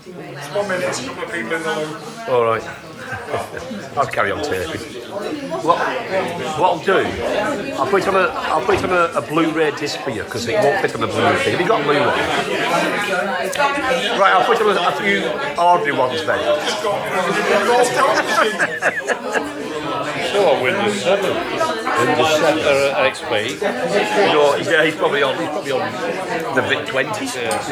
It's 1 minute, a couple of people in the loop. All right. I'll carry on taping. What I'll do, I'll put it on a Blu-ray disc for you because it won't fit on the Blu-ray thing. Have you got Blu-ray? Right, I'll put it on a few ordinary ones then. So on Windows 7. Windows 7 XP. Yeah, he's probably on the VIC-20s. Yeah.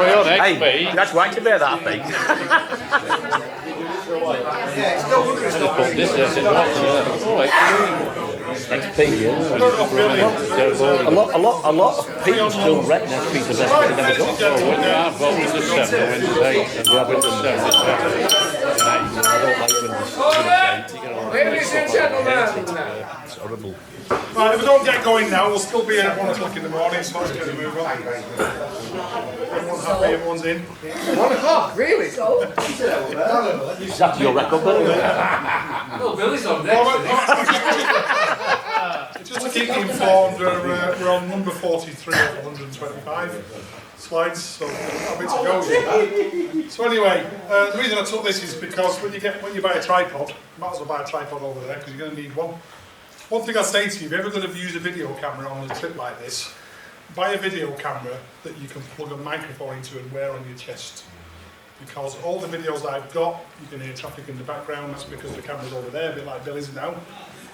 We're on XP. Hey, that's right to bear that, I think. This is XP, yeah. A lot of people still reckon XP's the best thing they've ever got. Well, I've got Windows 7 and Windows 8, and Windows 7 is better. I don't like Windows 8. Ladies and gentlemen, It's horrible. Right, if we don't get going now, we'll still be at 1 o'clock in the morning, so let's get a move on. Everyone's happy, everyone's in. 1 o'clock, really? Is that your record, Billy? Well, Billy's on next. Just to keep you informed, we're on number 43 of 125 slides, so a bit to go yet. So anyway, the reason I took this is because when you buy a tripod, you might as well buy a tripod over there because you're going to need one. One thing I'd say to you, if you're ever going to use a video camera on a trip like this, buy a video camera that you can plug a microphone into and wear on your chest. Because all the videos I've got, you can hear traffic in the background, that's because the camera's over there, a bit like Billy's now,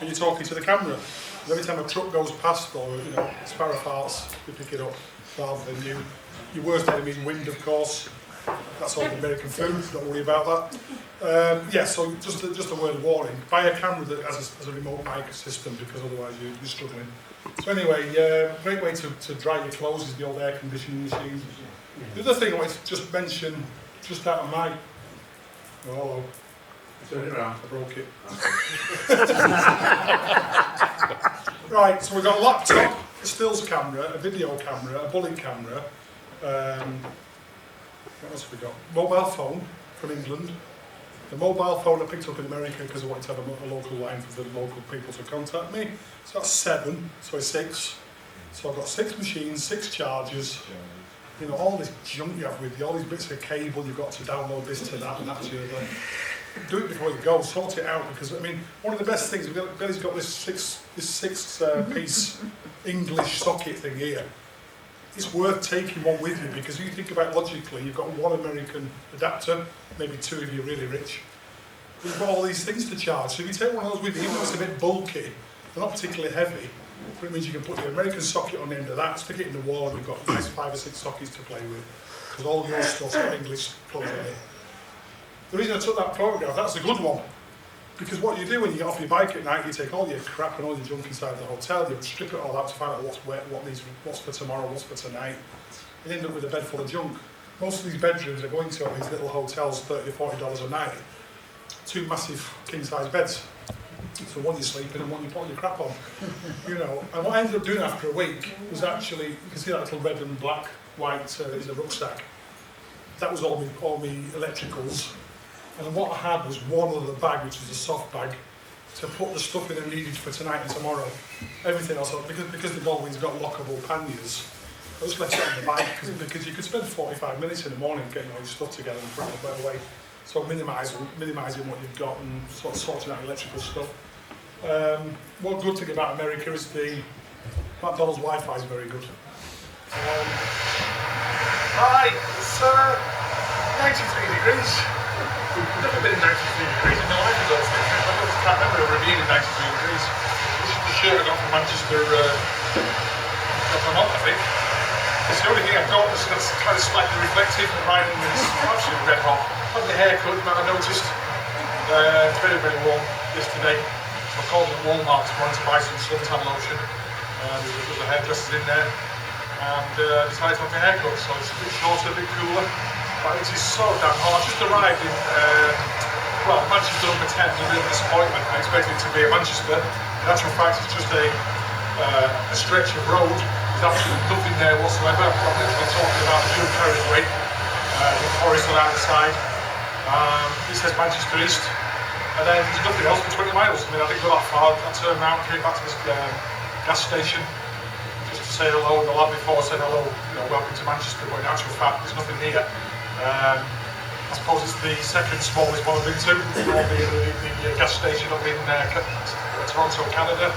and you're talking to the camera. And every time a truck goes past or sparrow farts, you pick it up rather than you. Your worst enemy is wind, of course. That's all American food, don't worry about that. Yeah, so just a word of warning. Buy a camera that has a remote mic system because otherwise you're struggling. So anyway, great way to dry your clothes is the old air conditioning machine. The other thing I wanted to just mention, just out of my... Oh, turn it around, I broke it. Right, so we've got a laptop, a stills camera, a video camera, a bullet camera. What else have we got? Mobile phone from England. The mobile phone I picked up in America because I wanted to have a local line for the local people to contact me. So that's 7, so 6. So I've got 6 machines, 6 chargers. All this junk you have with you, all these bits of cable you've got to download this to that and that to the other. Do it before you go, sort it out, because one of the best things, Billy's got this six piece English socket thing here. It's worth taking one with you because if you think about it logically, you've got one American adapter, maybe 2 if you're really rich. You've got all these things to charge. So if you take one of those with you, even though it's a bit bulky, they're not particularly heavy, but it means you can put the American socket on the end of that, stick it in the wall, and you've got nice 5 or 6 sockets to play with. Because all your stuff's got English plugs on it. The reason I took that photograph, that's a good one. Because what you do when you get off your bike at night, you take all your crap and all your junk inside the hotel, you strip it all out to find out what's wet, what's for tomorrow, what's for tonight. You end up with a bed full of junk. Most of these bedrooms are going to all these little hotels, $30 or $40 a night. 2 massive king-size beds. So one you're sleeping and one you put your crap on. And what I ended up doing after a week was actually, you can see that little red and black, white is a rucksack. That was all my electricals. And what I had was one other bag, which is a soft bag, to put the stuff in I needed for tonight and tomorrow. Everything else, because they've always got lockable panniers, I just left it on the bike because you could spend 45 minutes in the morning getting all your stuff together and putting it away. So minimising what you've got and sort of sorting out electrical stuff. One good thing about America is the McDonald's Wi-Fi is very good. Hi, it's 93 degrees. I've never been in 93 degrees in my life, I don't think. I can't remember ever being in 93 degrees. This is the shirt I got from Manchester, got from I think. It's the only thing I've got that's kind of slightly reflective, and mine is absolutely red hot. I had my hair cut, but I noticed it's very, very warm yesterday. So I called at Walmart this morning to buy some suntan lotion. There's a hairdresser in there, and decided to have my hair cut, so it's a bit shorter, a bit cooler. But it is so damn hot. I just arrived in, Manchester number 10 was a bit of a disappointment. I expected it to be a Manchester. In actual fact, it's just a stretch of road. There's absolutely nothing there whatsoever. I'm literally talking about a dual carriageway with forest on either side. It says Manchester East. And then there's nothing else for 20 miles. I didn't go that far. I turned around, came back to this gas station just to say hello, and the lad before said hello, welcome to Manchester, but in actual fact there's nothing here. I suppose it's the second smallest one I've been to, the gas station up in Toronto, Canada.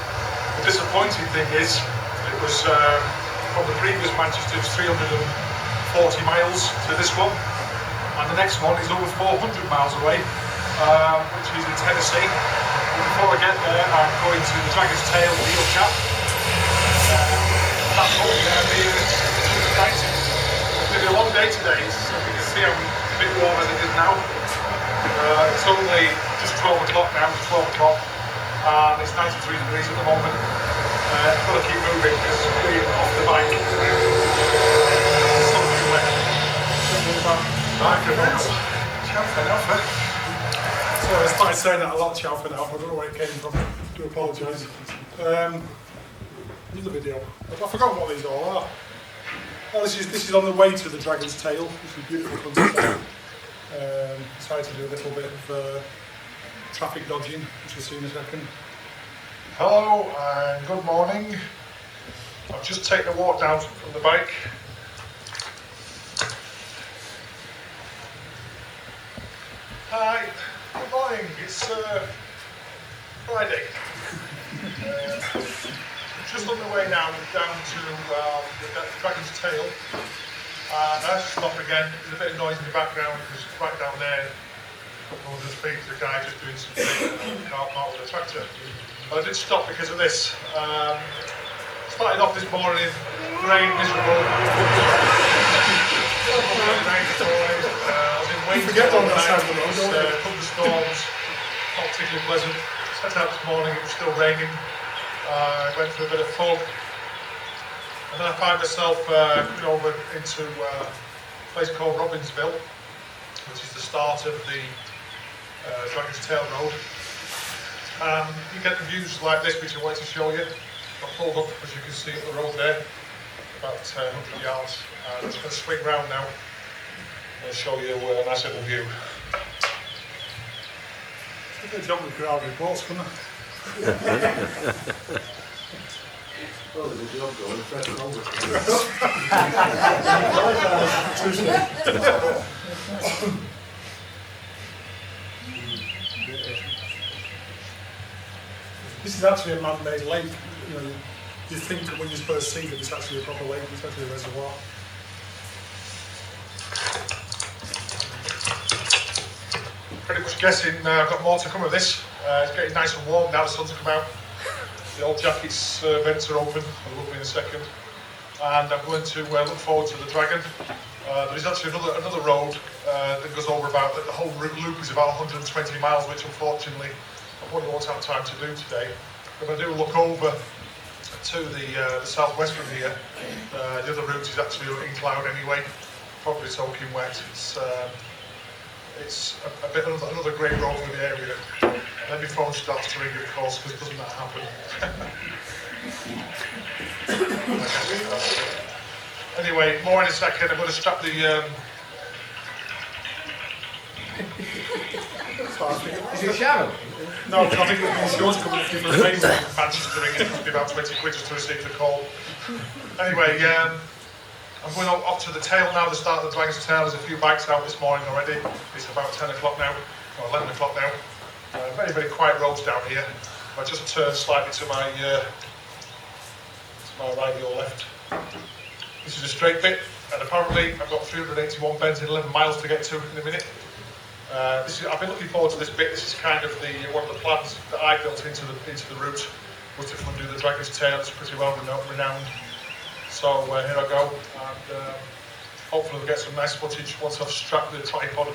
The disappointing thing is, it was from the previous Manchester, it's 340 miles to this one, and the next one is over 400 miles away, which is in Tennessee. But before I get there, I'm going to the Dragon's Tail Wheel Cap. That's all there, it's nice. It's going to be a long day today, so you can see I'm a bit warm as it is now. It's only just 12 o'clock now, it's 12 o'clock, and it's 93 degrees at the moment. I've got to keep moving because being off the bike, something wet. Ciao for now, So I started saying that a lot, ciao for now. I don't know where it came from, I do apologise. Another video. I've forgotten what these all are. Oh, this is on the way to the Dragon's Tail. This is beautiful countryside. Decided to do a little bit of traffic dodging, which we'll see in a second. Hello and good morning. I've just taken a walk down from the bike. Hi, good morning. It's Friday. Just on the way now down to the Dragon's Tail. And I have to stop again. There's a bit of noise in the background because right down there, we'll just speak to the guy just doing some car part with a tractor. But I did stop because of this. Started off this morning, rain, miserable. I was in Wales all night, thunderstorms, not particularly pleasant. Set out this morning, it was still raining. I went for a bit of fun. And then I found myself going over into a place called Robbinsville, which is the start of the Dragon's Tail Road. You get the views like this, which I wanted to show you. I pulled up, as you can see, up the road there, about 100 yards. And I'm just going to swing round now and show you a nice little view. It's a good job with ground reports, couldn't I? Well, there's a job going, fresh over. This is actually a man-made lake. You think that when you first see it, it's actually a proper lake, it's actually a reservoir. Pretty much guessing I've got more to come of this. It's getting nice and warm now, the sun's come out. The old jacket's vents are open, I'll look in a second. And I'm going to look forward to the Dragon. There is actually another road that goes over about, the whole loop is about 120 miles, which unfortunately I won't have time to do today. If I do look over to the southwest from here, the other route is actually in cloud anyway, probably soaking wet. It's a bit of another great road for the area. And then my phone starts to ring, of course, because doesn't that happen? Anyway, more in a second. I'm going to strap the. Is it Sharon? No, I think the insurance company for the payment in Manchester ringing. It must be about 20 quid just to receive the call. Anyway, I'm going off to the tail now, the start of the Dragon's Tail. There's a few bikes out this morning already. It's about 10 o'clock now, or 11 o'clock now. Very, very quiet roads down here. I just turned slightly to my right or left. This is a straight bit, and apparently I've got 381 bends in 11 miles to get to in a minute. I've been looking forward to this bit. This is kind of one of the plans that I built into the route, was to do the Dragon's Tail. It's pretty well renowned. So here I go, and hopefully we'll get some nice footage once I've strapped the tripod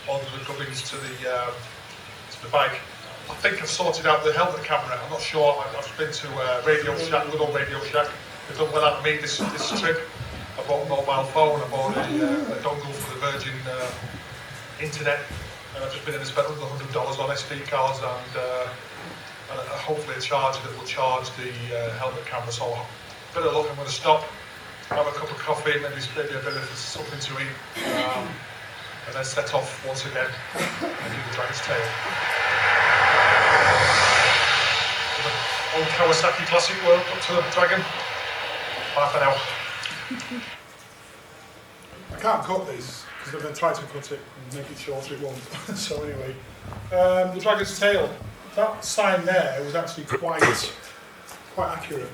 onto the gubbins to the bike. I think I've sorted out the helmet camera. I'm not sure. I've been to Radio Shack, good old Radio Shack. They've done well out of me this trip. I bought a mobile phone. I bought a dongle for the Virgin internet, and I've just been in and spent under $100 on SD cards and hopefully a charger that will charge the helmet camera. So a bit of luck, I'm going to stop, have a cup of coffee, maybe a bit of something to eat, and then set off once again and do the Dragon's Tail. Old Kawasaki Classic work up to the Dragon. half an hour. I can't cut this because if I try to cut it and make it shorter, it won't. So anyway, the Dragon's Tail. That sign there was actually quite accurate.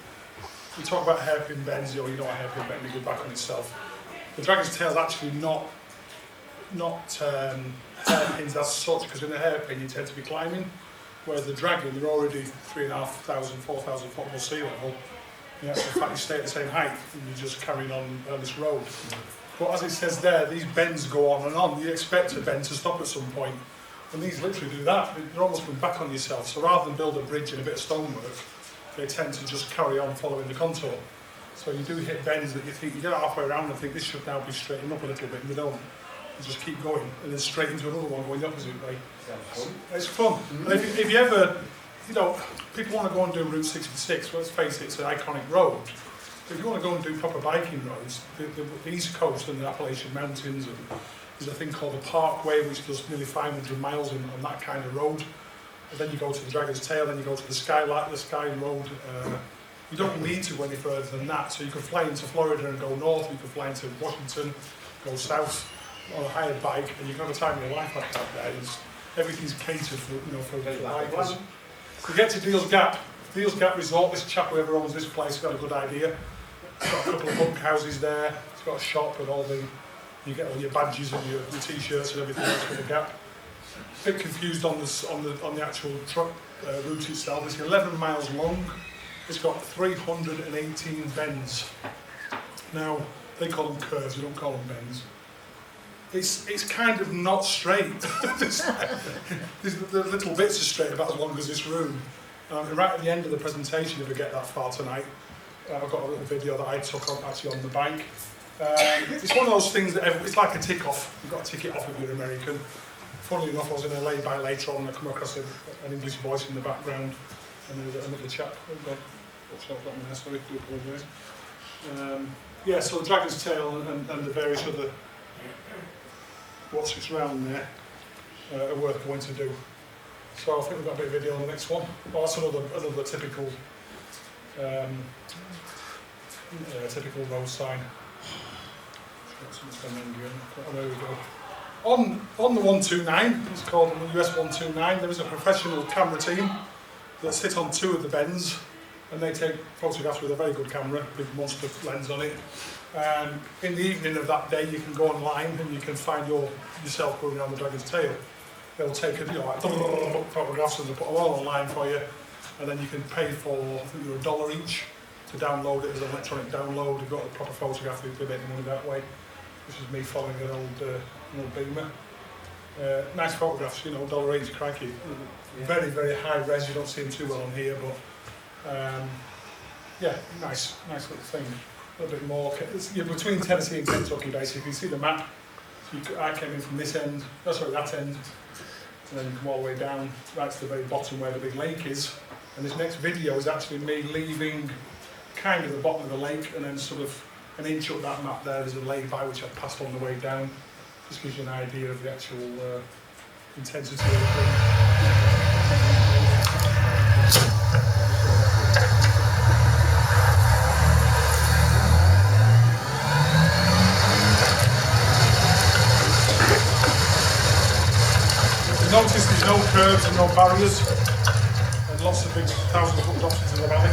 We talk about hairpin bends, you know a hairpin bend, you go back on itself. The Dragon's Tail is actually not hairpins as such, because in a hairpin you tend to be climbing, whereas the Dragon, you're already 3,500, 4,000 foot above sea level. In fact, you stay at the same height and you're just carrying on this road. But as it says there, these bends go on and on. You expect a bend to stop at some point, and these literally do that. They're almost going back on yourself. So rather than build a bridge and a bit of stonework, they tend to just carry on following the contour. So you do hit bends that you think, you get halfway around and think this should now be straightened up a little bit, and you don't. You just keep going, and then straight into another one going the opposite way. It's fun. And if you ever, people want to go and do Route 66, well, let's face it, it's an iconic road. If you want to go and do proper biking roads, the East Coast and the Appalachian Mountains, and there's a thing called the Parkway, which does nearly 500 miles on that kind of road. And then you go to the Dragon's Tail, then you go to the Sky Road. You don't need to go any further than that. So you can fly into Florida and go north, you can fly into Washington, go south on a hired bike, and you can have a time of your life like that there. Everything's catered for bikers. You get to Deal's Gap. Deal's Gap Resort, this chap, whoever owns this place, has got a good idea. It's got a couple of bunk houses there. It's got a shop and you get all your badges and your t-shirts and everything else for the Gap. A bit confused on the actual truck route itself. It's 11 miles long. It's got 318 bends. Now, they call them curves, they don't call them bends. It's kind of not straight. The little bits are straight, about as long as this room. Right at the end of the presentation, if we get that far tonight, I've got a little video that I took actually on the bike. It's one of those things that it's like a tick off. You've got to tick it off if you're American. Funnily enough, I was in LA by later on and I come across an English voice in the background, and there was another chap. Sorry, do apologise. So the Dragon's Tail and the various other what's around there are worth going to do. So I think we've got a bit of video on the next one. Well, that's another typical typical road sign. Oh, there we go. On the 129, it's called the US 129, there is a professional camera team that sit on two of the bends, and they take photographs with a very good camera, big monster lens on it. In the evening of that day, you can go online and you can find yourself going around the Dragon's Tail. They'll take photographs and they'll put them all online for you, and then you can pay for, I think they're $1 each to download it as an electronic download. You've got a proper photograph, you can make the money that way. This is me following an old Beamer. Nice photographs, $1 each, crikey. Very, very high res, you don't see them too well on here, but nice little thing. A little bit more. You're between Tennessee and Kentucky, basically. You see the map. So I came in from that end, and then you come all the way down right to the very bottom where the big lake is. And this next video is actually me leaving kind of the bottom of the lake, and then sort of an inch up that map there's a lay-by which I've passed on the way down. Just gives you an idea of the actual intensity of the thing. Notice there's no curves and no barriers, and lots of big 1,000-foot drops into the valley.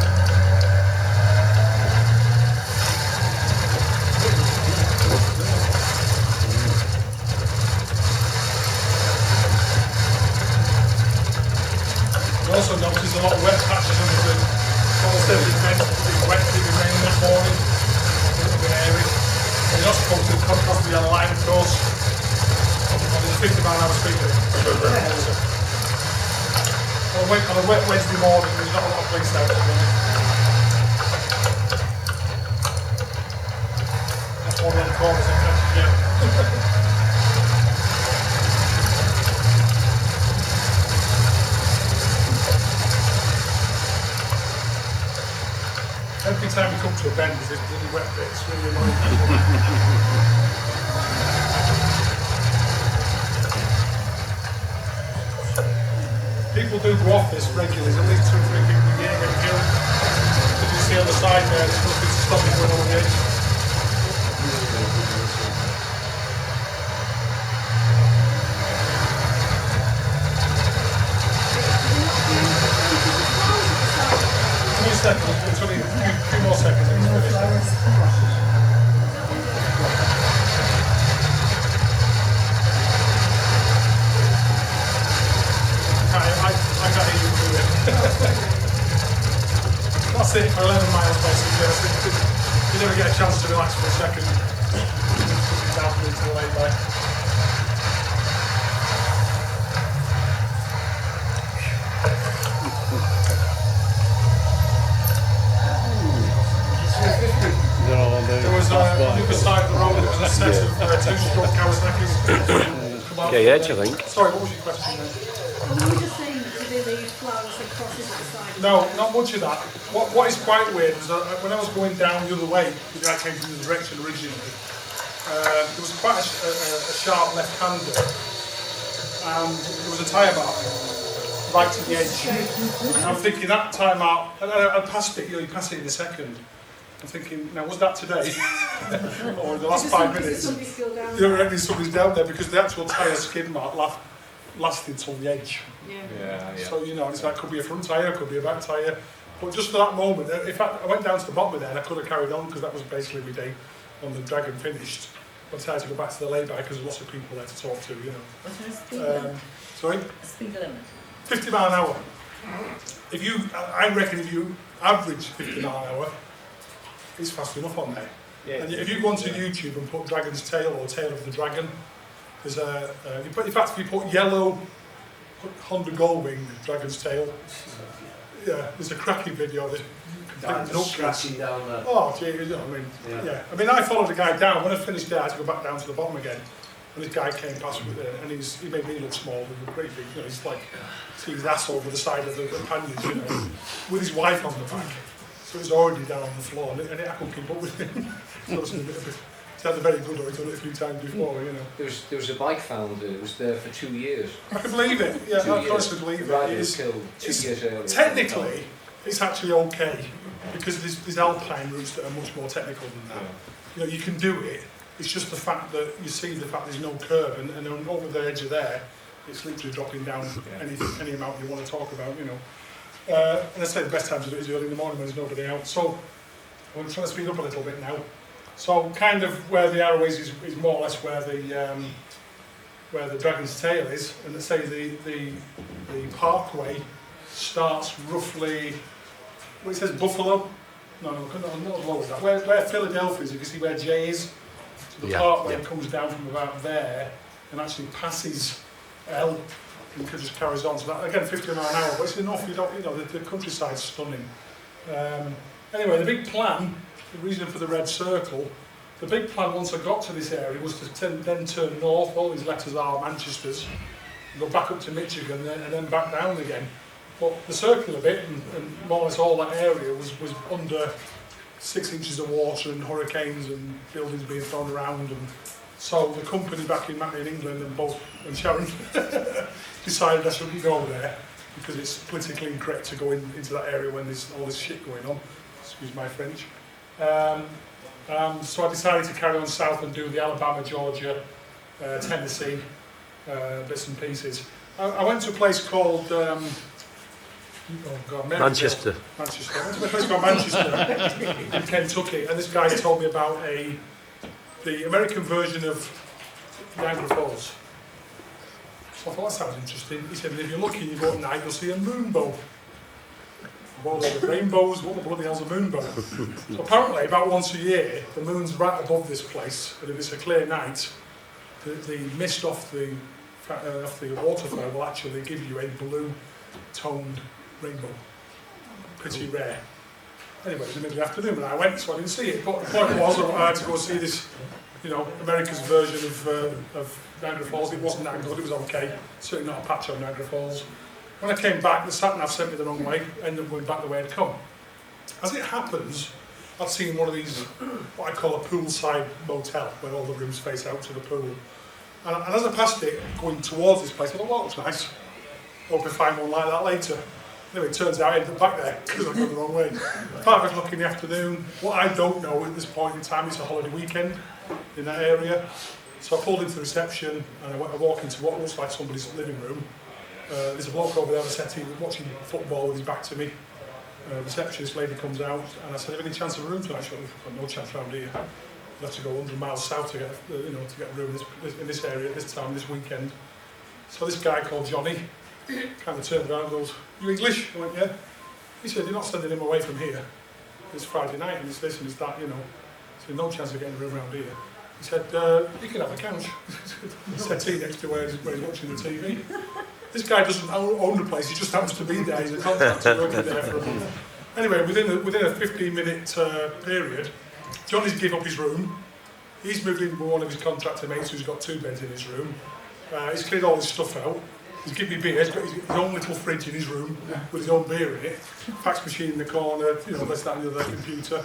You also notice a lot of wet patches under the almost every bend. It's wet, it's raining this morning, a little bit airy. And you're not supposed to come across the line course. There's a 50-mile-an-hour speed limit. On a wet Wednesday morning, there's not a lot of police out there. That's one of the corners that catches you. Every time you come to a bend, there's this bloody wet bit. It's really annoying. People do go off this regularly, at least 2 or 3 people a year get killed. As you see on the side there, there's nothing to stop me going over the edge. Give me a second, it's only a few more seconds. and it's finished. I can't even do it. That's it, 11 miles basically. You never get a chance to relax for a second. Down into the lay-by. There was on the other side of the road, there was a set of two-stroke Kawasaki's. KH, I think. Sorry, what was your question then? We were just saying, do they leave flowers and crosses at the side? No, not much of that. What is quite weird is that when I was going down the other way, because I came from the direction originally, there was quite a sharp left-hander, and there was a tyre mark right to the edge. And I'm thinking that tyre mark, and I passed it, you pass it in a second. I'm thinking, now was that today? Or in the last 5 minutes? Somebody's still down You reckon somebody's down there because the actual tyre skid mark lasted till the edge. Yeah. So, you know, it's like, could be a front tyre, could be a back tyre. But just for that moment, in fact, I went down to the bottom of there and I could have carried on because that was basically my day when the Dragon finished. I decided to go back to the lay-by because there's lots of people there to talk to, you know. What's the speed limit? Sorry? Speed limit. 50 mile an hour. I reckon if you average 50 mile an hour, it's fast enough on there. Yeah. And if you go onto YouTube and put Dragon's Tail or Tail of the Dragon, there's in fact, if you put yellow Honda Goldwing Dragon's Tail, yeah, there's a cracking video of it. Scratching down there. Oh, gee, you know, I mean, yeah. I mean, I followed the guy down. When I finished there, I had to go back down to the bottom again. And this guy came past with it, and he made me look small. He was pretty big, you know. He's like, see his ass over the side of the panniers, you know, with his wife on the back. So he's already down on the floor, and I couldn't keep up with him. So it was a bit of a, he had a very good one. He'd done it a few times before, you know. There was a bike found. It was there for 2 years. I can believe it. Yeah, I can honestly believe it. Rider It's- was killed 2 years earlier. Technically, it's actually okay because there's alpine routes that are much more technical than that. You know, you can do it. It's just the fact that you see the fact there's no curve, and over the edge of there, it's literally dropping down any amount you want to talk about. You know, and I say the best time to do it is early in the morning when there's nobody out. So I'm trying to speed up a little bit now. So kind of where the arrow is more or less where the Dragon's Tail is, and let's say the parkway starts roughly. Well, it says Buffalo. No, not as low as that. Where Philadelphia is, you can see where J is. So the parkway comes down from about there and actually passes L and just carries on. So that, again, 50 mile an hour, but it's enough. You know, the countryside's stunning. Anyway, the big plan, the reason for the red circle, the big plan once I got to this area was to then turn north. All these letters are Manchesters, and go back up to Michigan and then back down again. But the circular bit and more or less all that area was under 6 inches of water and hurricanes and buildings being thrown around, and so the company back in England and Sharon decided I shouldn't go there because it's politically incorrect to go into that area when there's all this shit going on. Excuse my French. So I decided to carry on south and do the Alabama, Georgia, Tennessee bits and pieces. I went to a place called Manchester. Manchester. I went to a place called Manchester in Kentucky, and this guy told me about the American version of Niagara Falls. So I thought that sounds interesting. He said, if you're lucky, you go at night, you'll see a moonbow. Well, the rainbows, what the bloody hell's a moonbow? So apparently, about once a year, the moon's right above this place, and if it's a clear night, the mist off the waterfall will actually give you a blue-toned rainbow. Pretty rare. Anyway, it was the middle of the afternoon when I went, so I didn't see it. But the point was, I had to go see this, you know, America's version of Niagara Falls. It wasn't that good, it was okay. Certainly not a patch on Niagara Falls. When I came back, the sat-nav sent me the wrong way, ended up going back the way I'd come. As it happens, I'd seen one of these, what I call a poolside motel, where all the rooms face out to the pool. And as I passed it, going towards this place, I thought, well, that looks nice. Hope I find one like that later. Anyway, it turns out I ended up back there because I'd gone the wrong way. 5 o'clock in the afternoon. What I don't know at this point in time, it's a holiday weekend in that area. So I pulled into the reception and I walk into what looks like somebody's living room. There's a bloke over there on the settee watching football with his back to me. Receptionist lady comes out and I said, "Have any chance of a room tonight?" She went, "I've got no chance around here. You'll have to go 100 miles south to get, to get a room in this area at this time, this weekend." So this guy called Johnny kind of turned around and goes, "You English?" I went, "Yeah." He said, "You're not sending him away from here. It's Friday night and it's this and it's that, you know. So no chance of getting a room around here." He said, "You can have a couch." Settee next to where he's watching the TV. This guy doesn't own the place, he just happens to be there. He's a contractor working there for a month. Anyway, within a 15-minute period, Johnny's given up his room. He's moved in with one of his contractor mates who's got 2 beds in his room. He's cleared all his stuff out. He's given me beer. He's got his own little fridge in his room with his own beer in it. Fax machine in the corner, this, that and the other, computer.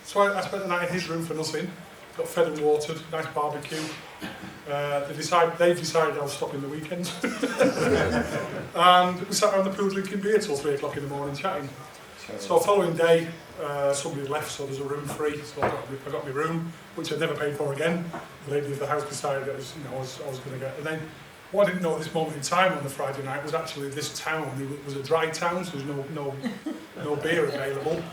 So I spent the night in his room for nothing. Got fed and watered, nice barbecue. They've decided I'll stop in the weekend. And we sat around the pool drinking beer till 3 o'clock in the morning chatting. So the following day, somebody left, so there's a room free. So I got my room, which I'd never paid for again. The lady of the house decided I was going to get. And then what I didn't know at this moment in time on the Friday night was actually this town. It was a dry town, so there was no beer available.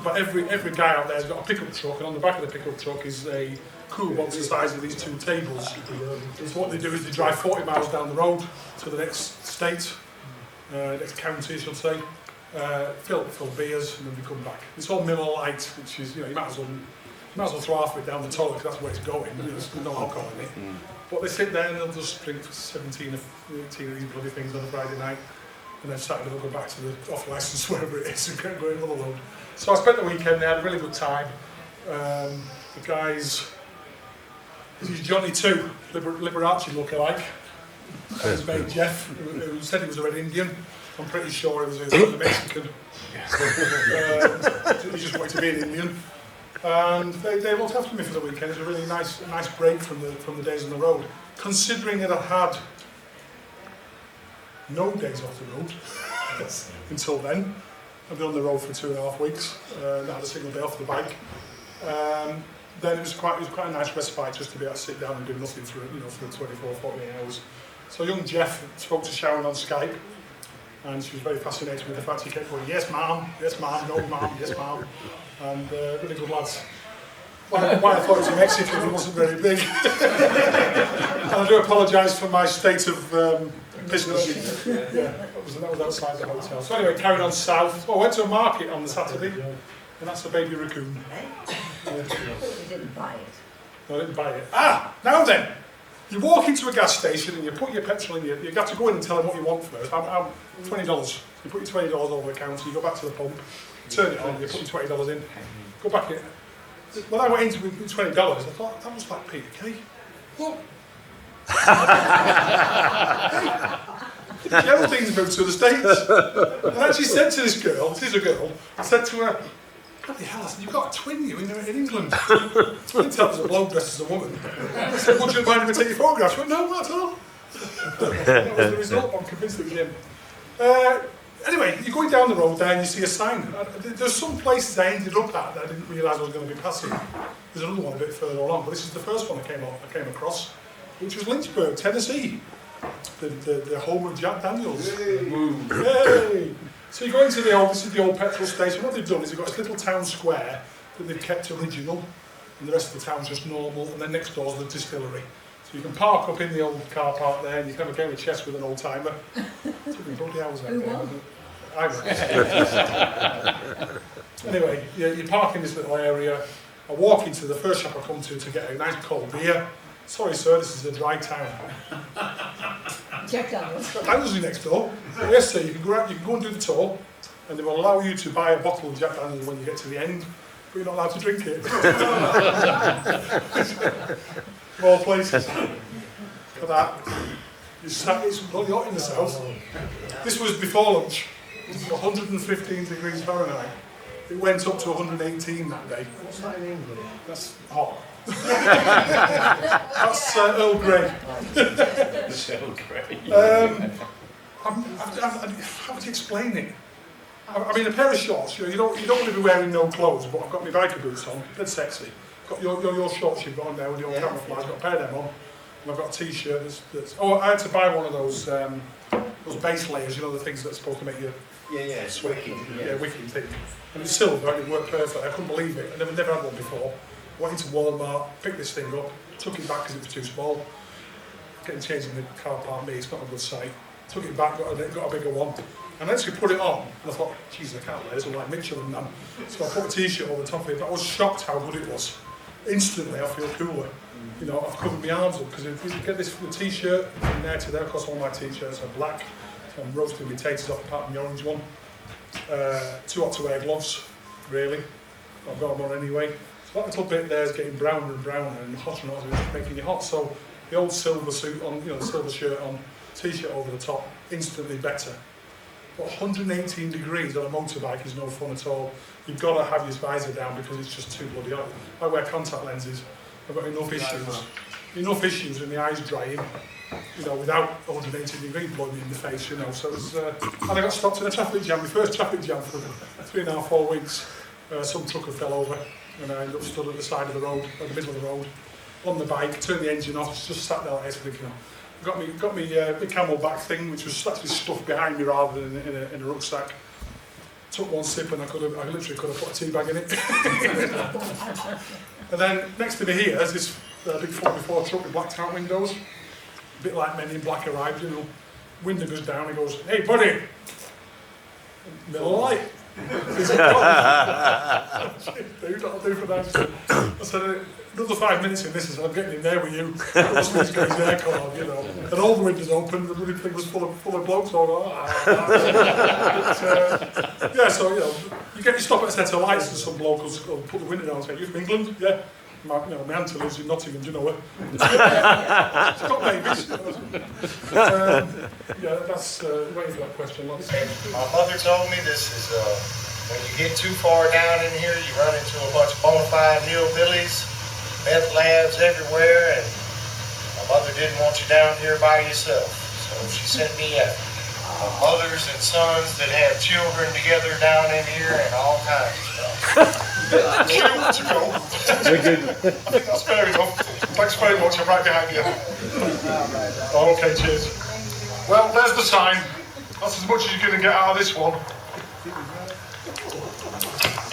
But every guy out there has got a pickup truck, and on the back of the pickup truck is a cool box the size of these 2 tables. So what they do is they drive 40 miles down the road to the next state, next county, I should say, fill beers, and then we come back. It's all Miller Lite, which is, you might as well throw half of it down the toilet because that's where it's going. There's no alcohol in it. But they sit there and they'll just drink 17 or 18 of these bloody things on a Friday night, and then Saturday they'll go back to the off licence, wherever it is, and go another load. So I spent the weekend there, had a really good time. The guys, this is Johnny too, Liberace lookalike. His mate Jeff, who said he was a Red Indian. I'm pretty sure he was a Mexican. He just wanted to be an Indian. And they looked after me for the weekend. It was a really nice break from the days on the road. Considering that I had no days off the road until then. I've been on the road for 2.5 weeks. Not had a single day off the bike. Then it was quite a nice respite just to be able to sit down and do nothing for 24, 48 hours. So young Jeff spoke to Sharon on Skype, and she was very fascinated with the fact he kept going, "Yes, ma'am, no, ma'am, yes, ma'am," and really good lads. Why I thought he was a Mexican, he wasn't very big. And I do apologise for my state of business. Yeah, that was outside the hotel. So anyway, carried on south. Well, I went to a market on the Saturday, and that's a baby raccoon. You didn't buy it. No, I didn't buy it. Now then, you walk into a gas station and you put your petrol in, you have to go in and tell them what you want first. I'm $20. You put your $20 over the counter, you go back to the pump, turn it on, you put your $20 in, go back in. When I went in with $20, I thought, that was like Peter Kay. What? Geraldine's moved to the States. And I actually said to this girl, this is a girl, I said to her, "Bloody hell," I said, "you've got a twin, you, in England." I didn't tell her there's a bloke dressed as a woman. I said, "Would you mind if I take your photograph?" She went, "No, not at all." That was the result. I'm convinced it was him. Anyway, you're going down the road there and you see a sign. There's some places I ended up at that I didn't realise I was going to be passing. There's another one a bit further along, but this is the first one I came across, which was Lynchburg, Tennessee, the home of Jack Daniels. Yay! So you go into this is the old petrol station. What they've done is they've got this little town square that they've kept original, and the rest of the town's just normal, and then next door's the distillery. So you can park up in the old car park there, and you can have a game of chess with an old timer. Took me bloody hours out there. I won. Anyway, you park in this little area. I walk into the first shop I come to get a nice cold beer. "Sorry, sir, this is a dry town." Jack Daniels. Jack Daniels is next door. "Yes, sir, you can go and do the tour, and they will allow you to buy a bottle of Jack Daniels when you get to the end, but you're not allowed to drink it." Of all places. For that. It's bloody hot in the south. This was before lunch. 115 degrees Fahrenheit. It went up to 118 that day. What's that in England? That's hot. That's Earl Grey. It's so great. How would you explain it? I mean, a pair of shorts, you don't want to be wearing no clothes, but I've got my biker boots on, they're sexy. Got your shorts you've got on there with your camouflage, I've got a pair of them on, and I've got a t-shirt that's oh, I had to buy one of those base layers, the things that's supposed to make you sweat. Yeah, wicked thing. And it's silver, and it worked perfect, I couldn't believe it, I never had one before. Went into Walmart, picked this thing up, took it back because it was too small. Getting changed in the car park, me, it's not a good sight. Took it back, got a bigger one. And I actually put it on, and I thought, geez, I can't wear this, I'm like Mitchell and them. So I put a t-shirt over the top of it, but I was shocked how good it was. Instantly, I feel cooler. I've covered my arms up, because if you get this from the t-shirt, from there to there, of course all my t-shirts are black. So I'm roasting my taters off apart from the orange one. Too hot to wear gloves, really. I've got them on anyway. So that little bit there is getting browner and browner, and hotter and hotter, it's making you hot. So the old silver suit on, the silver shirt on, t-shirt over the top, instantly better. But 118 degrees on a motorbike is no fun at all. You've got to have your visor down because it's just too bloody hot. I wear contact lenses. I've got enough issues in the eyes drying, without 118 degrees blowing me in the face, So it was, and I got stopped in a traffic jam, my first traffic jam for 3.5, 4 weeks. Some trucker fell over, and I ended up stood at the side of the road, at the middle of the road, on the bike, turned the engine off, just sat there like this thinking, got me my camelback thing, which was actually stuffed behind me rather than in a rucksack. Took one sip and I literally could have put a tea bag in it. And then next to me here is this big 44 truck with blacked out windows, a bit like Men in Black arrived, Window goes down, he goes, "Hey buddy!" Middle light. He said, "Dude, that'll do for that." I said, "Another 5 minutes in this, and I'm getting in there with you." That's when he's got his air card, And all the windows open, the bloody thing was full of blokes. So so you get your stop at a set of lights, and some bloke will put the window down and say, "You from England?" "Yeah." My auntie lives in Nottingham, do you know her? She's got babies. That's waiting for that question. My mother told me this is when you get too far down in here, you run into a bunch of bona fide hillbillies, meth labs everywhere, and my mother didn't want you down here by yourself, so she sent me out. Mothers and sons that have children together down in here and all kinds of stuff. To go. We're good. I think that's fair enough. Thanks very much, I'm right behind you. Oh, okay, cheers. Well, there's the sign. That's as much as you're going to get out of this one.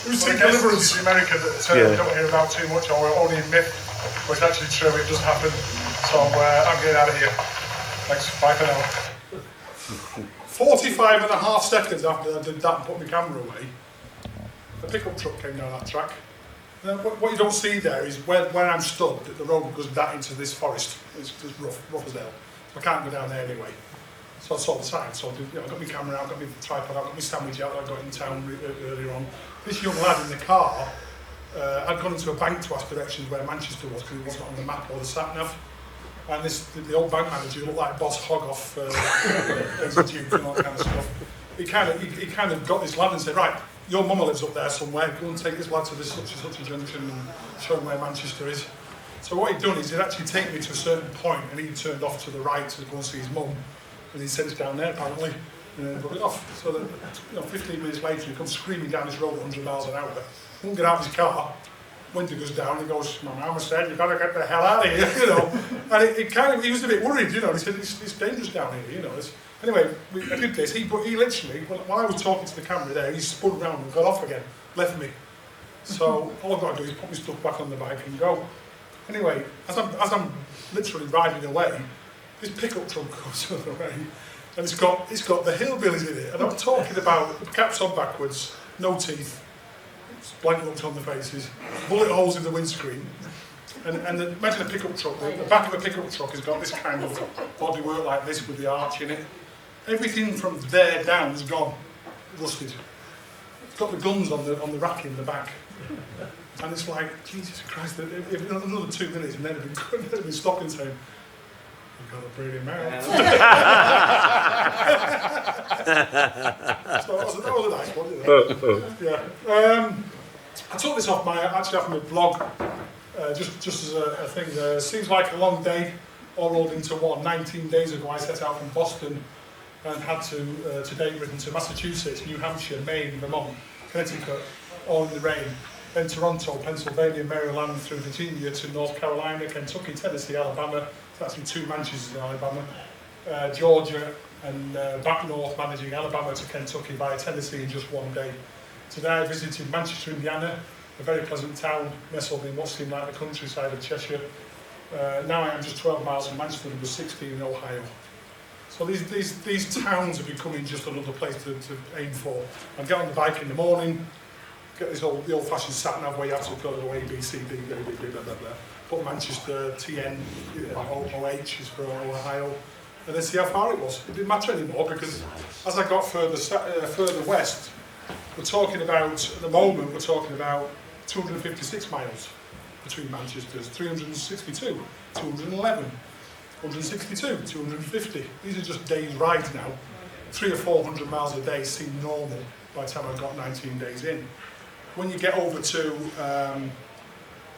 Who's seen Deliverance in America that you don't hear about too much, or only in myth, but it's actually true, it does happen. So I'm getting out of here. Thanks, bye for now. 45.5 seconds after I did that and put my camera away, the pickup truck came down that track. What you don't see there is where I'm stood, the road goes that into this forest. It's rough as hell. So I can't go down there anyway. So I saw the sign. So I got my camera out, got my tripod out, got my sandwich out that I got in town earlier on. This young lad in the car had gone into a bank to ask directions where Manchester was because it wasn't on the map or the sat nav. And the old bank manager looked like Boss Hogg off Exit Duke and all that kind of stuff. He kind of got this lad and said, "Right, your mama lives up there somewhere, go and take this lad to this such and such a junction and show him where Manchester is." So what he'd done is he'd actually taken me to a certain point and he turned off to the right to go and see his mum. And he said it's down there apparently, and then put it off. So that, 15 minutes later he comes screaming down this road at 100 miles an hour, won't get out of his car, window goes down, he goes, "My mama said you've got to get the hell out of here," And he was a bit worried, he said it's dangerous down here, Anyway, I did this, he literally, while I was talking to the camera there, he spun around and got off again, left me. So all I've got to do is put my stuff back on the bike and go. Anyway, as I'm literally riding away, this pickup truck goes on the way, and it's got the hillbillies in it, and I'm talking about caps on backwards, no teeth, blank looks on the faces, bullet holes in the windscreen, and imagine a pickup truck. The back of a pickup truck has got this kind of bodywork like this with the arch in it. Everything from there down is gone, rusted. It's got the guns on the rack in the back, and it's like, Jesus Christ! If another 2 minutes, and they'd have been stopping saying, "You've got a pretty mouth." So that was a nice one, Yeah. I took this off my blog, just as a thing. Seems like a long day, all rolled into one. 19 days ago, I set out from Boston and had to date ridden to Massachusetts, New Hampshire, Maine, Vermont, Connecticut, all in the rain. Then Toronto, Pennsylvania, Maryland, through Virginia to North Carolina, Kentucky, Tennessee, Alabama. So that's in 2 Manchesters in Alabama. Georgia and back north, managing Alabama to Kentucky via Tennessee in just 1 day. Today I visited Manchester, Indiana, a very pleasant town nestled in what seemed like the countryside of Cheshire. Now I am just 12 miles from Manchester and was 16 in Ohio. So these towns are becoming just another place to aim for. I get on the bike in the morning, get the old-fashioned sat-nav where you have to go to A, B, C, D, blah, blah, blah, blah. Put Manchester, TN, OH is for Ohio, and then see how far it was. It didn't matter anymore because as I got further west, we're talking about, at the moment, we're talking about 256 miles between Manchesters, 362, 211, 162, 250. These are just days' rides now. 300 or 400 miles a day seemed normal by the time I got 19 days in. When you get over to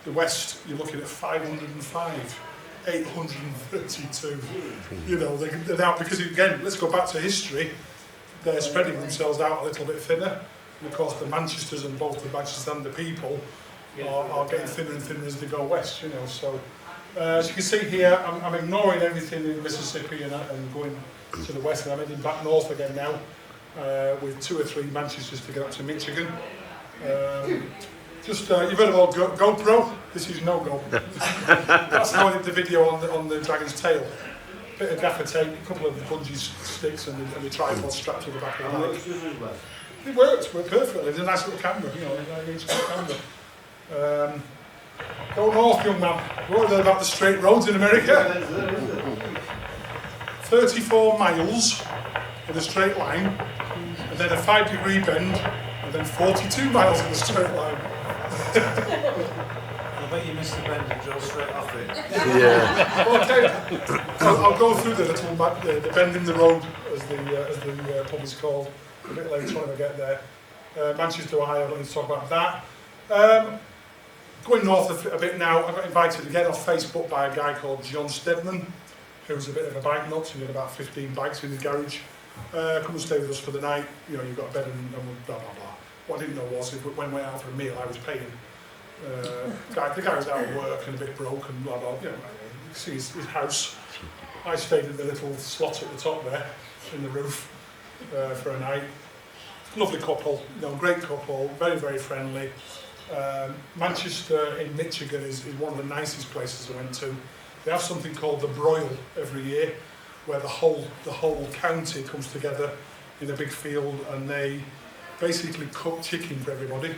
the west, you're looking at 505, 832. You know, they're now, because again, let's go back to history, they're spreading themselves out a little bit thinner. And of course, the Manchesters and both the Manchester and the people are getting thinner and thinner as they go west, you know. So, as you can see here, I'm ignoring everything in Mississippi and going to the west, and I'm heading back north again now with 2 or 3 Manchesters to get up to Michigan. You've heard about GoPro? This is no go. That's how I did the video on the dragon's tail. Bit of gaffer tape, a couple of bungee sticks, and the tripod strapped to the back of the bike. It worked perfectly. It's a nice little camera, you know, a 9-inch camera. Go north, young man. What are about the straight roads in America? 34 miles in a straight line, and then a 5-degree bend, and then 42 miles in a straight line. I bet you missed the bend and drove straight off it. Yeah. Okay. I'll go through the bend in the road, as the pub is called, a bit later when I get there. Manchester, Ohio, I don't need to talk about that. Going north a bit now, I got invited again off Facebook by a guy called John Stedman, who's a bit of a bike nut. He had about 15 bikes in his garage. Come and stay with us for the night. You know, you've got a bed and blah, blah, blah. What I didn't know was if when we went out for a meal, I was paying. The guy was out of work and a bit broke and blah, blah. You know, you can see his house. I stayed in the little slot at the top there, in the roof, for a night. Lovely couple, you know, great couple, very, very friendly. Manchester in Michigan is one of the nicest places I went to. They have something called the broil every year, where the whole county comes together in a big field and they basically cook chicken for everybody.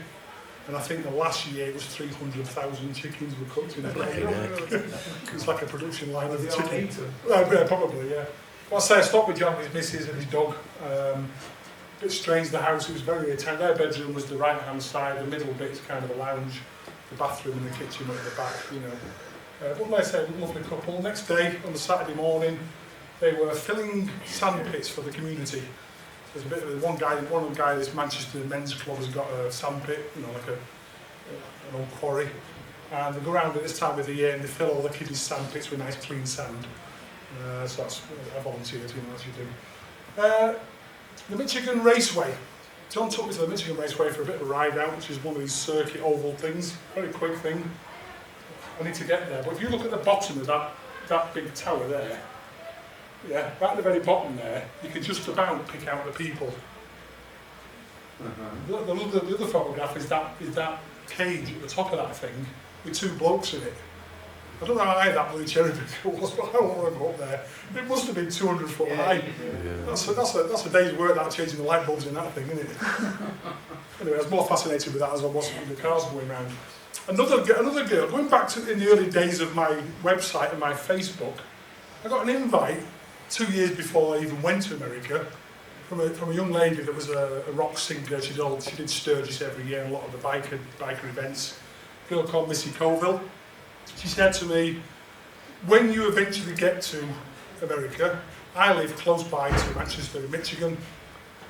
And I think the last year it was 300,000 chickens were cooked in a day. It's like a production line of chicken. Yeah, probably, yeah. Well, I say I stopped with John, his missus and his dog. A bit strange, the house, it was very attentive. Their bedroom was the right hand side, the middle bit is kind of a lounge, the bathroom and the kitchen at the back, you know. But like I said, lovely couple. Next day, on the Saturday morning, they were filling sand pits for the community. There's a bit of one guy, this Manchester men's club has got a sand pit, you know, like an old quarry. And they go around at this time of the year and they fill all the kiddies' sand pits with nice clean sand. So that's, I volunteered, you know, as you do. The Michigan Raceway. John took me to the Michigan Raceway for a bit of a ride out, which is one of these circuit oval things, very quick thing. I need to get there, but if you look at the bottom of that big tower there, yeah, right at the very bottom there, you can just about pick out the people. The other photograph is that cage at the top of that thing with 2 blokes in it. I don't know how high that blue cherry picture was, but I don't want to go up there. It must have been 200 foot high. Yeah. That's a day's work, that changing the light bulbs in that thing, isn't it? Anyway, I was more fascinated with that as I was with the cars going around. Another girl, going back to in the early days of my website and my Facebook, I got an invite 2 years before I even went to America from a young lady that was a rock singer. She did Sturgis every year, a lot of the biker events. A girl called Missy Colville. She said to me, when you eventually get to America, I live close by to Manchester in Michigan,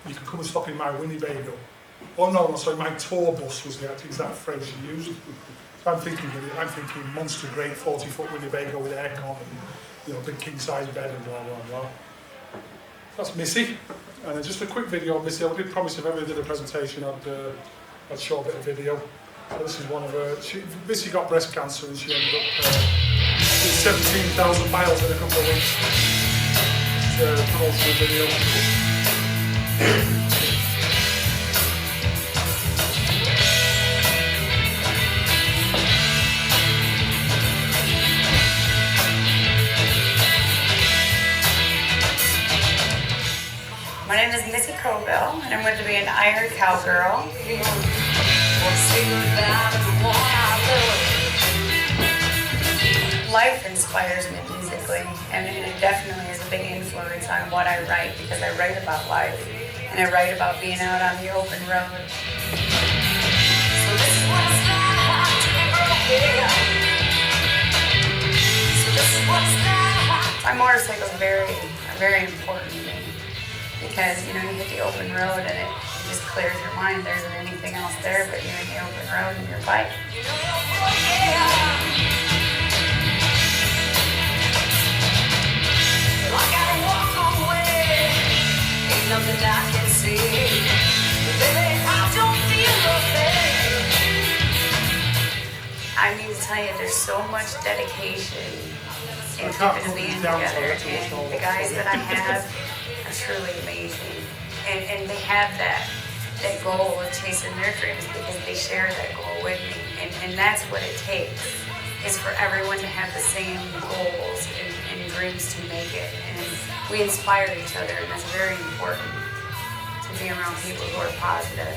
you can come and stop in my Winnebago. Oh no, sorry, my tour bus was the exact phrase she used. So I'm thinking monster great 40-foot Winnebago with aircon and, you know, big king size bed and blah blah blah. That's Missy. And just a quick video of Missy. I did promise if I ever did a presentation, I'd show a bit of video. So this is one of her. Missy got breast cancer and she ended up doing 17,000 miles in a couple of weeks. It's a promotional video. My name is Missy Coville, and I'm going to be an Iron Cowgirl. Life inspires me musically, and it definitely is a big influence on what I write, because I write about life, and I write about being out on the open road. My motorcycle is very important to me. Because, you know, you hit the open road and it just clears your mind. There isn't anything else there but you and the open road and your bike. I need to tell you, there's so much dedication in keeping the band together. And the guys that I have are truly amazing, and they have that goal of chasing their dreams because they share that goal with me, and that's what it takes, is for everyone to have the same goals and dreams to make it, and we inspire each other, and that's very important, to be around people who are positive.